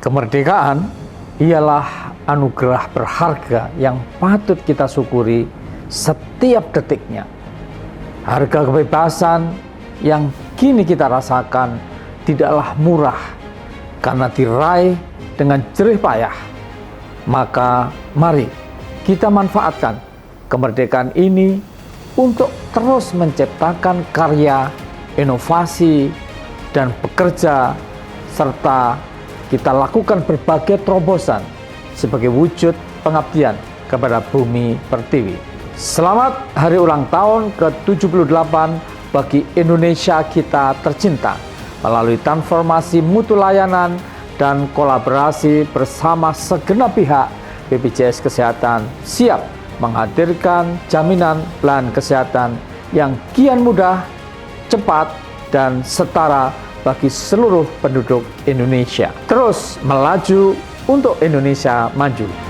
Kemerdekaan ialah anugerah berharga yang patut kita syukuri setiap detiknya. Harga kebebasan yang kini kita rasakan tidaklah murah karena diraih dengan jerih payah. Maka mari kita manfaatkan kemerdekaan ini untuk terus menciptakan karya, inovasi, dan bekerja, serta kita lakukan berbagai terobosan sebagai wujud pengabdian kepada bumi pertiwi. Selamat hari ulang tahun ke-78 bagi Indonesia kita tercinta melalui transformasi mutu layanan dan kolaborasi bersama segenap pihak. BPJS Kesehatan siap menghadirkan jaminan pelayanan kesehatan yang kian mudah, cepat, dan setara bagi seluruh penduduk Indonesia. Terus melaju untuk Indonesia maju.